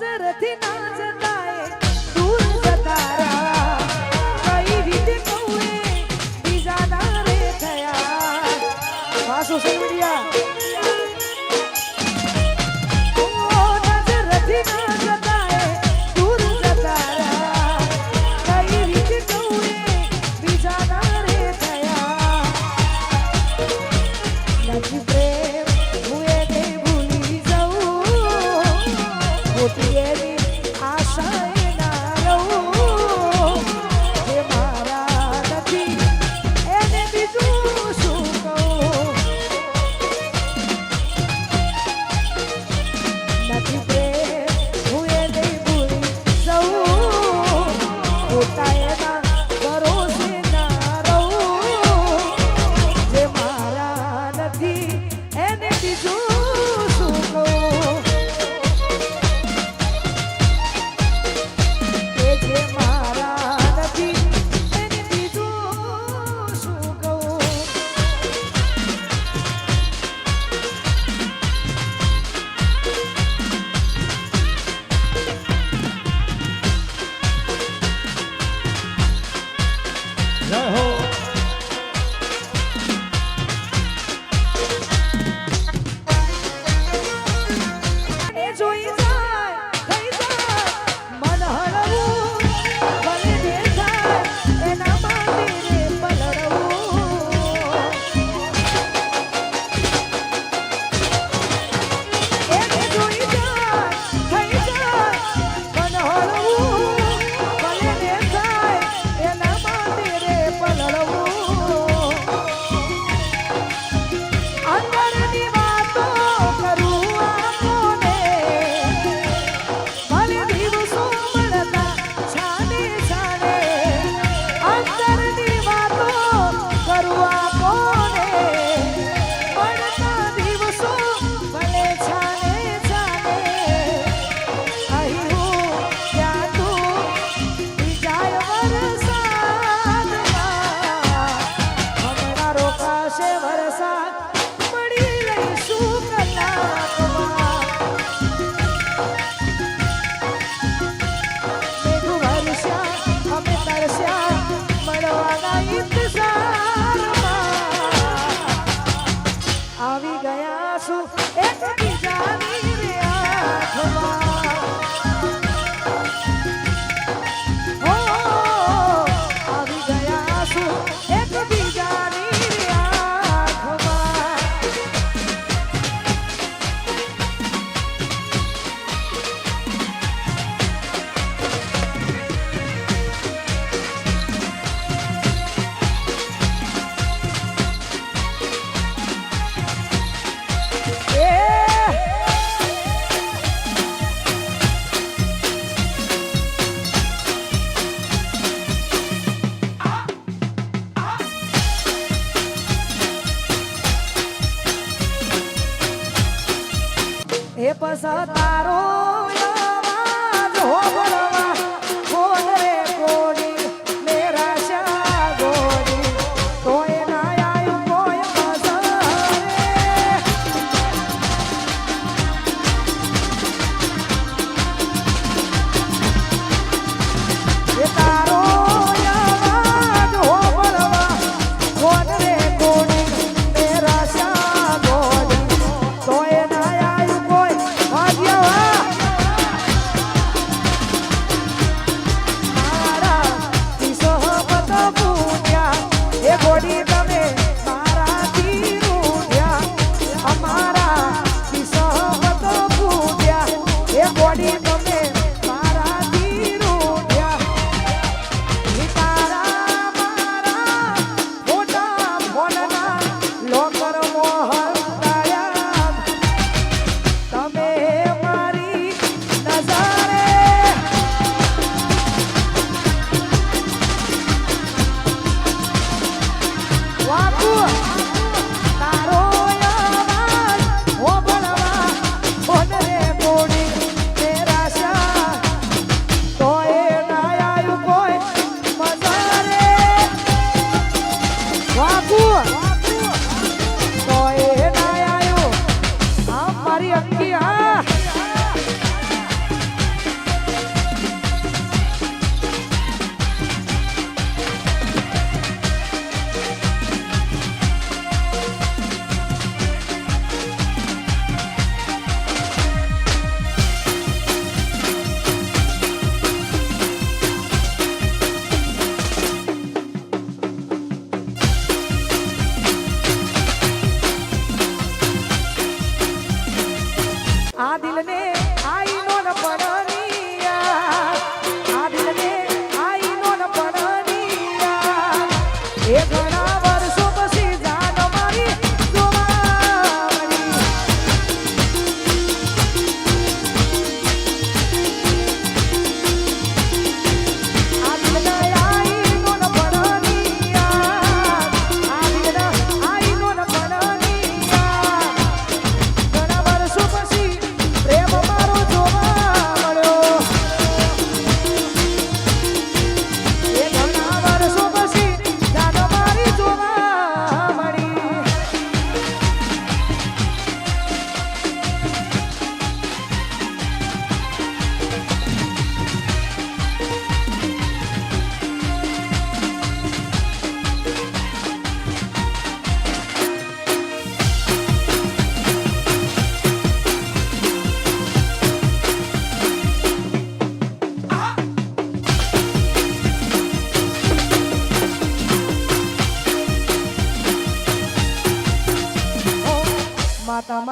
નજરથી ના જતાય દૂર જતા રહ્યા કઈ રીતે કહું બીજા ના રે થયા સોશિયલ મીડિયા એ પસ તારો આવાજ હોબળવા કોણ રે કોડી મેરા શા ગોડી કોઈ ના આયું કોઈ મસરે એ તારો આવાજ હોબળવા કોણ રે કોડી મેરા શા ગોડી કોઈ ના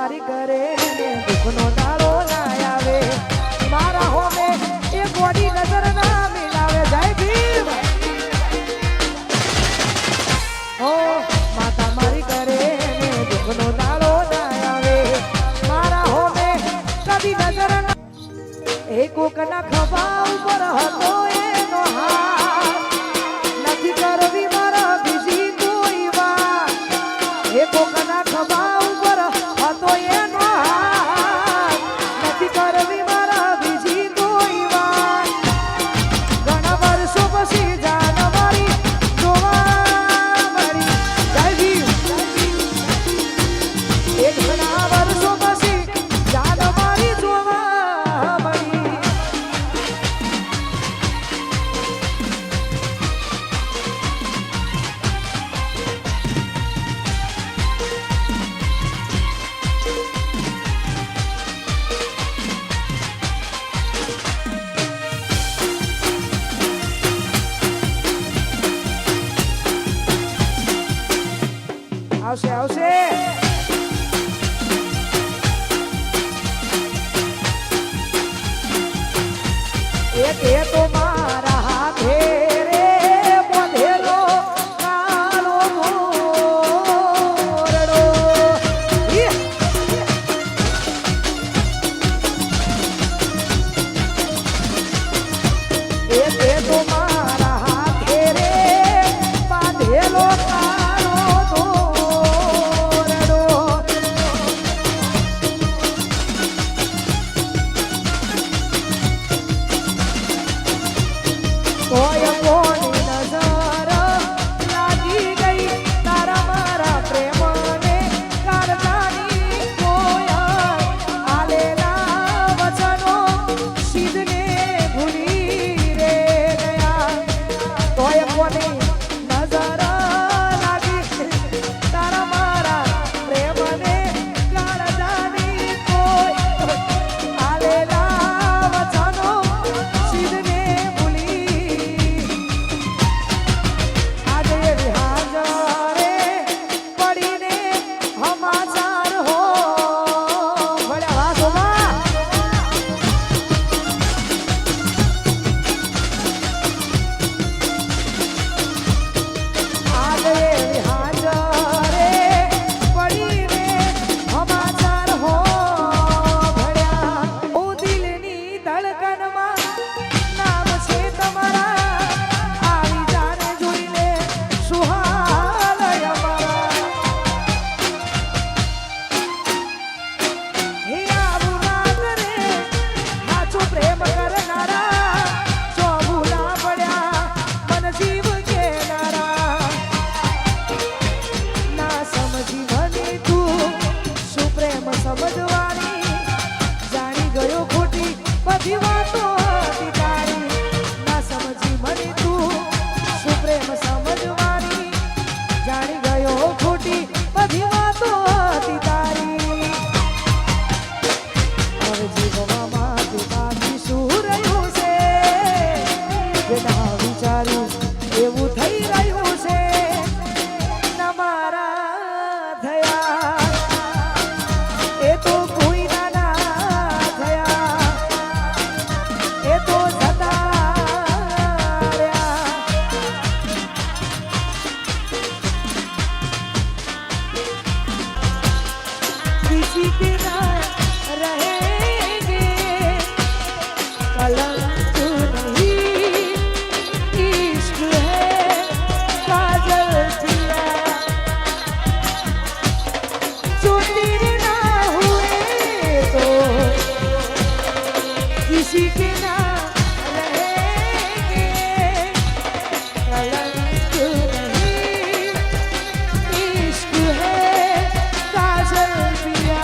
મારી ઘરે ને દુઃખનો દાડો ના આવે મારા હોમે એ ગોડી નજર ના મિલાવે જય ભીમ ઓ માતા મારી ઘરે ને દુઃખનો દાડો ના આવે મારા હોમે કદી નજર ના એ કોકના ખભા ઉપર હતો એનો હાથ નથી કરવી મારા બીજી કોઈ વાત એ કોકના ખભા ઉપર હતો એનો હાથ નથી કરવી મારા બીજી કોઈ વાત ઘણા વર્ષો પછી જાન મારી જોવા મળી જય ભીમ એક ઘણા વર્ષો પછી જાન મારી જોવા મળી આવશે આવશે એક એ તો મારા હાથે રે બાંધેલો કાળો મોરડો એક એ તો મારા હાથે રે બાંધેલો કોઈ કોની નજર લાગી ગઈ તારા મારા પ્રેમને કારજાની કોયલ આલેલા વચનો સિદ્ધને ભૂલી રે ગયા કોઈ કોની નજર લાગી તારા મારા પ્રેમને કારજાની કોયલ આલેલા વચનો સિદ્ધને સમજવાની જાણી ગયો ખોટી બધી વાતો હતી તારી ના સમજી મને તું શું પ્રેમ સમજવાની જાણી ગયો ખોટી બધી વાતો હતી તારી હવે જીવવામાં તે બાકી શું રહ્યું છે જેના વિચાર્યું એવું થઈ રહ્યું છે ના મારા થયા એ તો કોઈ ના થયા એ તો જતા રહ્યા किसी के ना रहेंगे कलंक नहीं इश्क है काजल जिया जो तेरे ना हुए तो किसी के ना रहेंगे कलंक नहीं इश्क है काजल जिया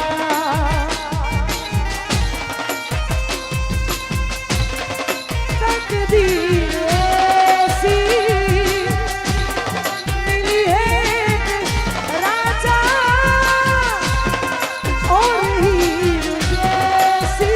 तकदीर ऐसी मिली है राजा और हीर जैसी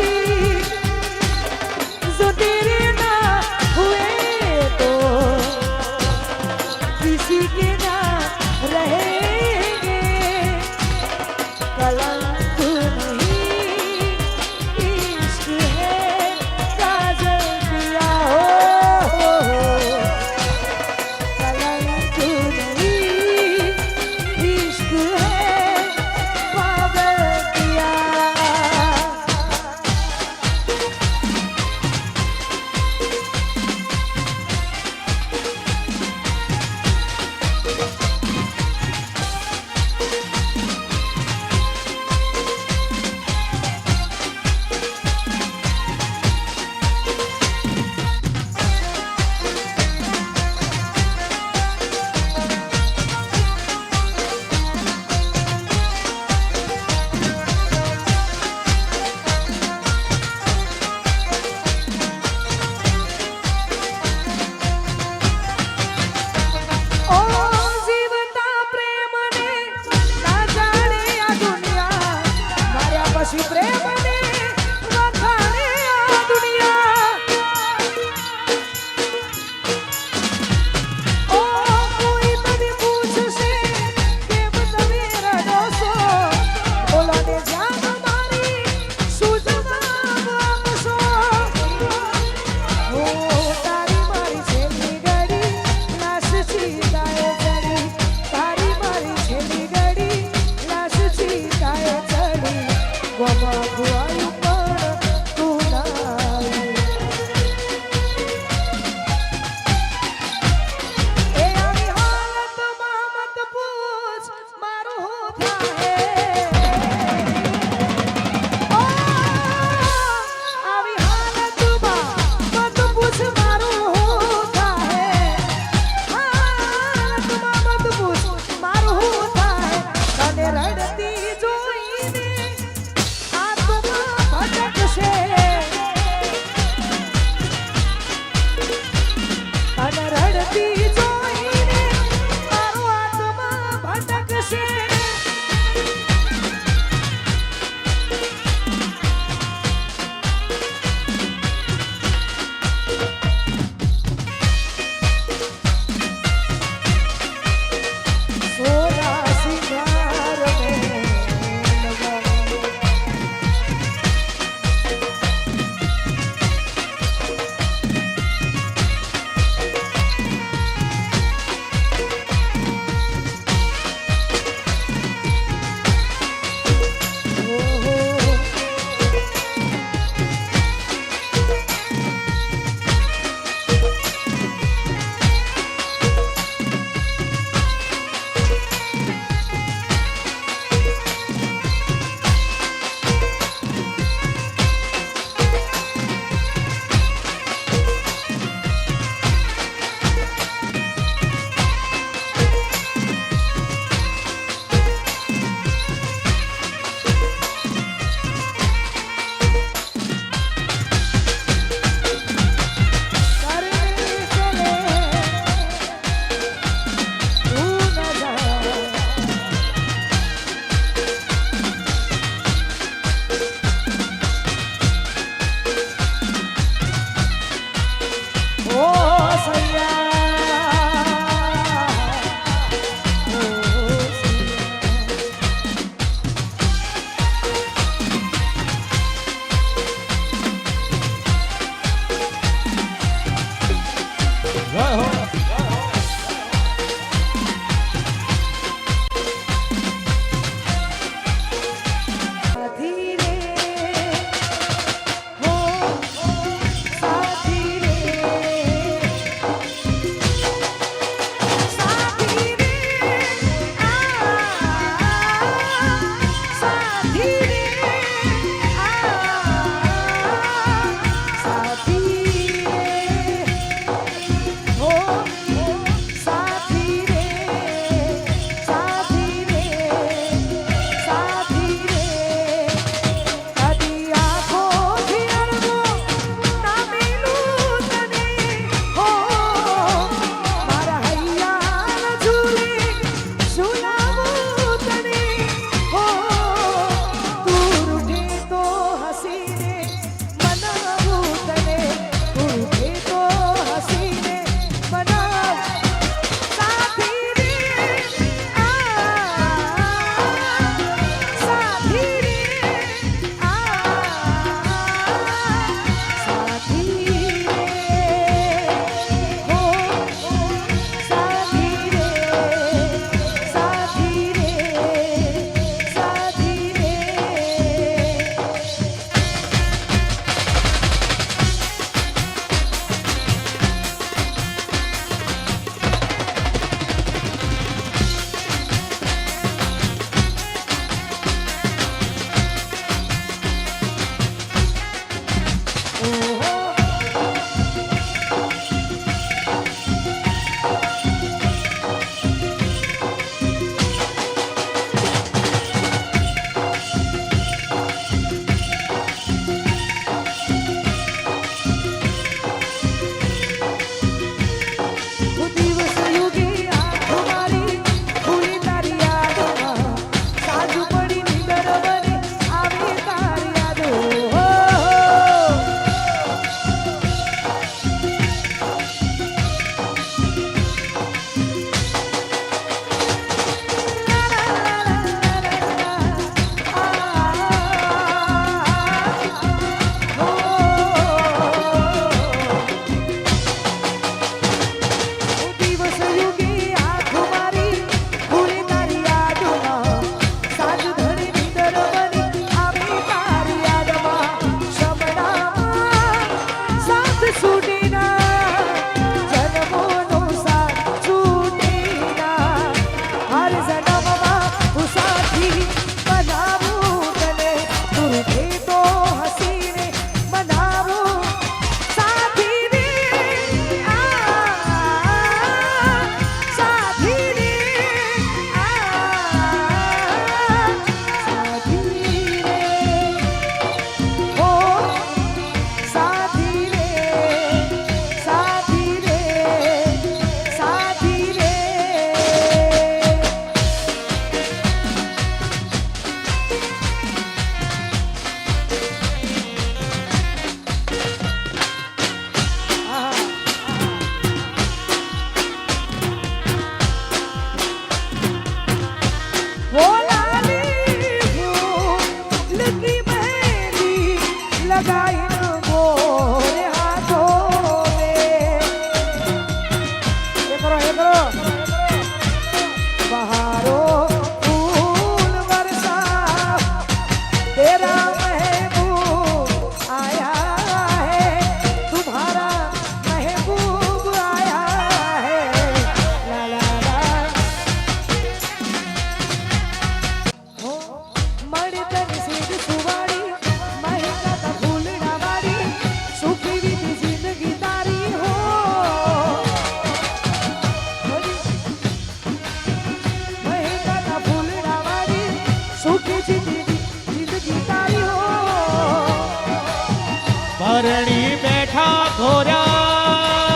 હરણી બેઠા ઘોર્યા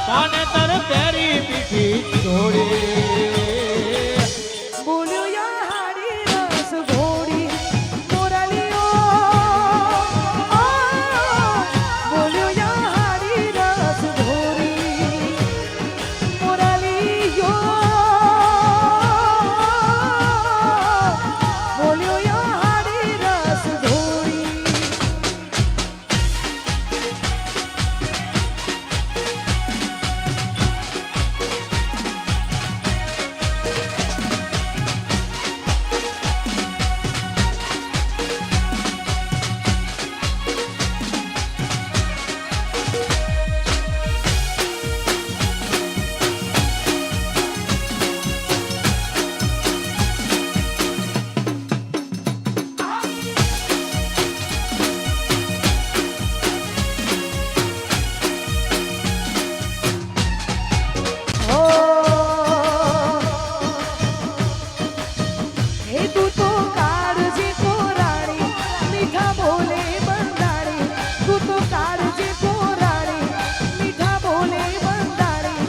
પાને તર પેરી પીઠી છોડી બોલ્યો યા હાડી રસ ઘોડી મોરલીઓ બોલ્યો યા હાડી રસ ઘોડી મોરલીઓ બોલ્યો યા હાડી રસ ઘોડી હે તું તો કાળજી કોરાણી મીઠા બોલે બંધાણી તું તો કાળજી કોરાણી મીઠા બોલે બંધાણી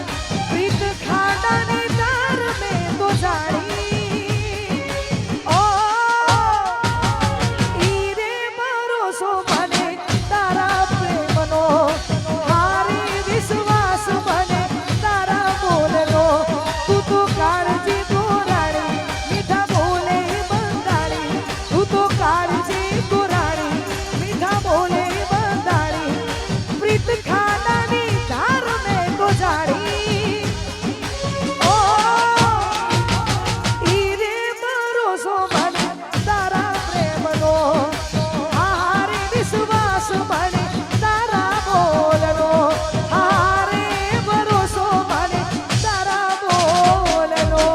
પ્રીત ખાડાની તાર મેં તો જાણી ઓ ઈ રે ભરોસો મને તારા પ્રેમનો હારે વિશ્વાસ મને તારા બોલનો તું તો કાળજી કોરાણી મીઠા બોલે બંધાણી તું તો કાળજી કોરાણી મીઠા બોલે બંધાણી પ્રીત ખાનાની ધાર મેં તો જાણી ઓ ઈ રે ભરોસો મને તારા પ્રેમનો હારે વિશ્વાસ મને તારા બોલનો હારે ભરોસો મને તારા બોલનો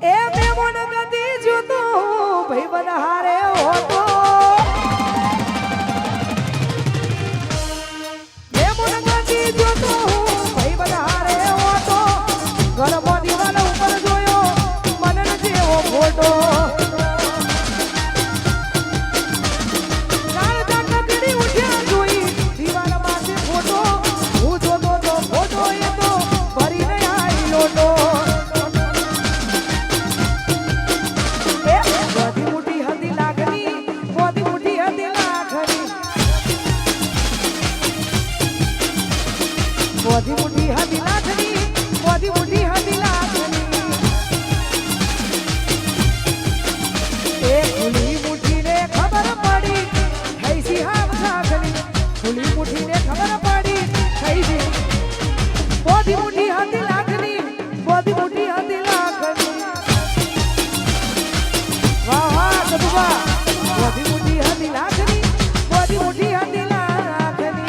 એ મેમોન ગદી જોતો ભાઈ બનહારે હોતો મેમોન ગદી જોતો ભાઈ બનહારે હોતો ગળમો દીવાલ ઉપર જોયો મનન જેવો ફોટો ચાલતા કકડી ઉઠ્યા જોઈ દીવાલ માથે ફોટો હું જોતો તો ફોટો એ તો ભરીને આઈ લોટો એ બધી મોટી હતી લાગણી બધી મોટી હતી લાગણી બધી મોટી હતી લાગણી બધી મોટી હતી લાગણી એ ખુલી મુઠ્ઠીને ખબર પડી થઈ સી હાવ લાગણી ખુલી મુઠ્ઠીને ખબર પડી થઈ સી બધી મોટી હતી લાગણી બધી મોટી હતી લાગણી વાહ વાહ કદુબા બધી મોટી હતી લાગણી બધી મોટી હતી લાગણી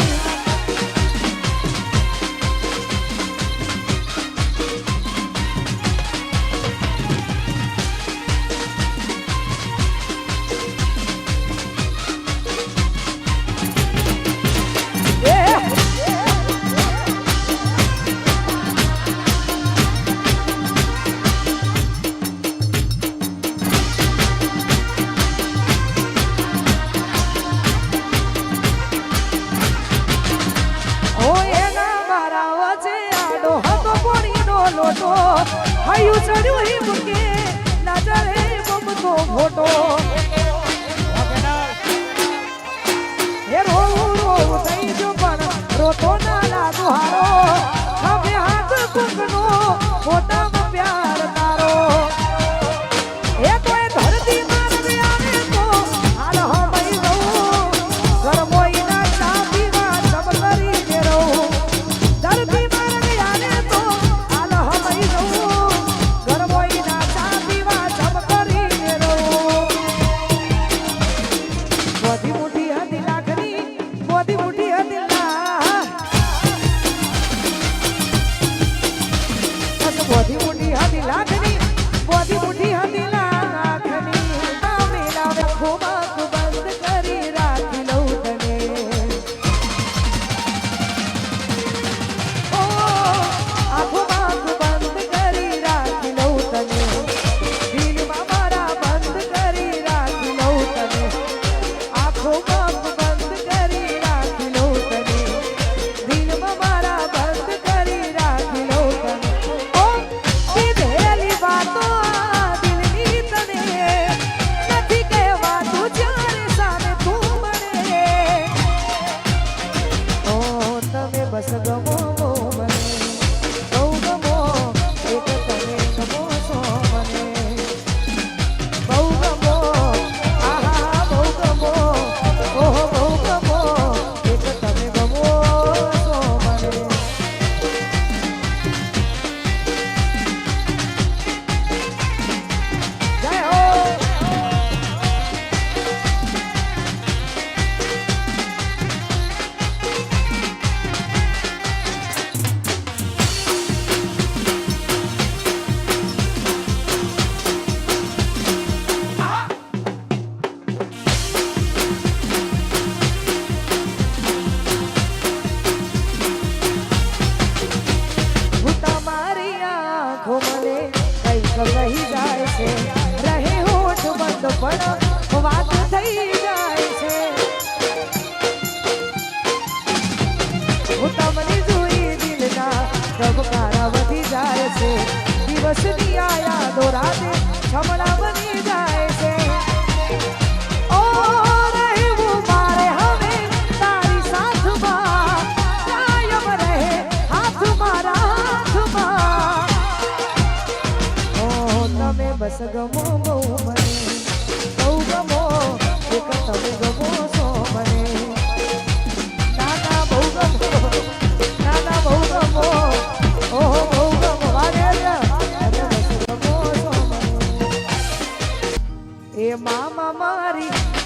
લોટો હયું ચડ્યું હિમ કે નજરે બમતો ફોટો હે રોવું રોવું થઈ જો પણ રોતો ના લાગુ હારો હવે હાથ કુકનો મોટામાં પ્યાર તારો એ કોઈ ધરતી મારવે આવે તો હાલ હમઈ રહું ગરમોઈ ના ચા પીવા સબ કરીને રહું ધરતી મારવે આવે તો હાલ હમઈ રહું ગરમોઈ ના ચા પીવા સબ કરીને રહું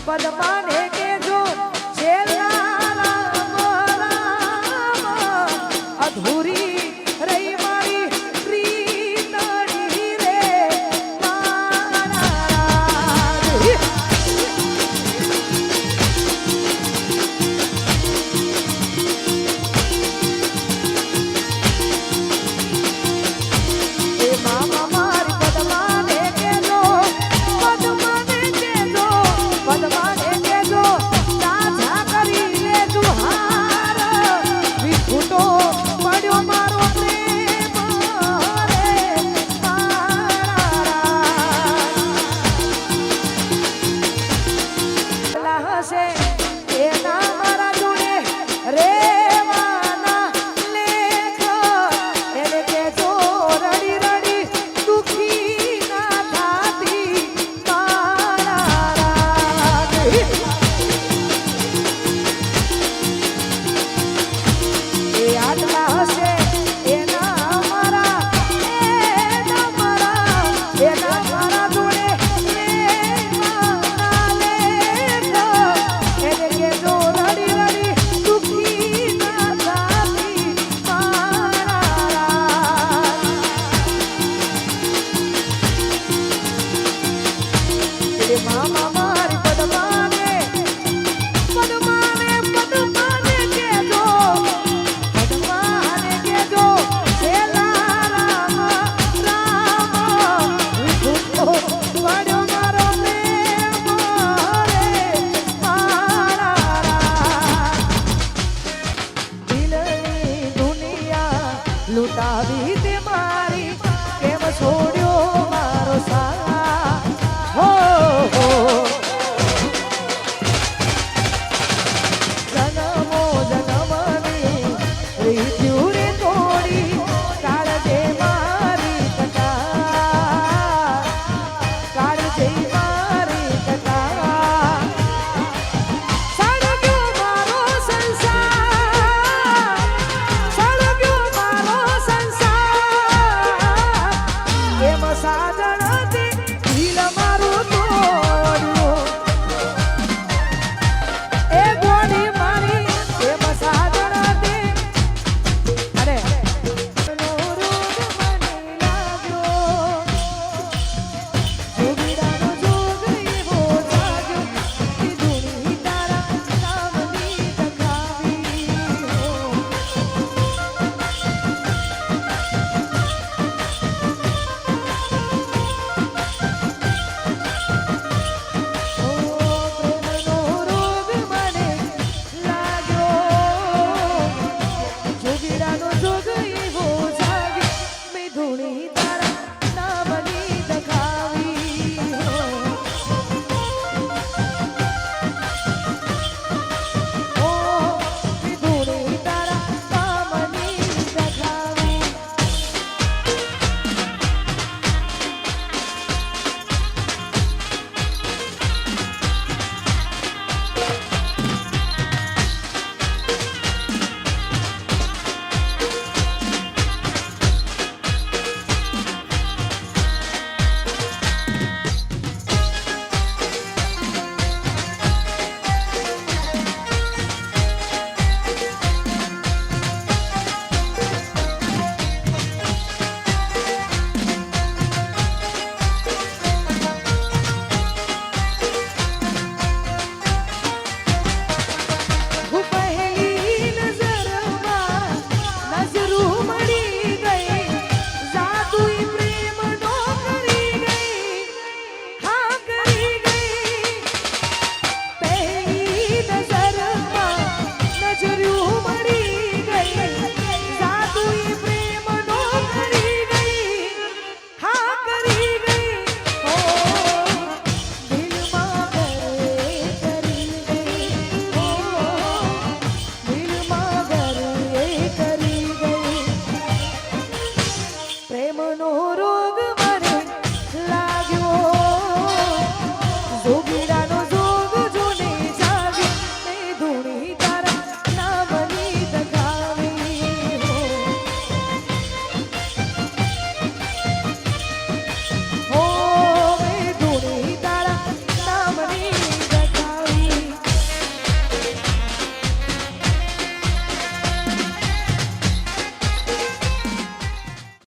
પદ્માને કેજો છેલ્લા રામ રામ અધૂરી રહી મારી પ્રીતડી રે મારા રાજ. એ મામા મારી પદ્માને કેજો પદ્માને કેજો તાજા કરી લેજો હાર વિખૂટો પડ્યો મારો પ્રેમ રે મારા રાજ. હશે